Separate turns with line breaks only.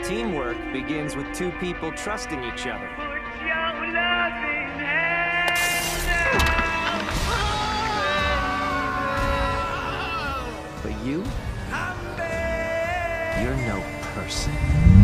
Teamwork begins with two people trusting each other. But you're no person.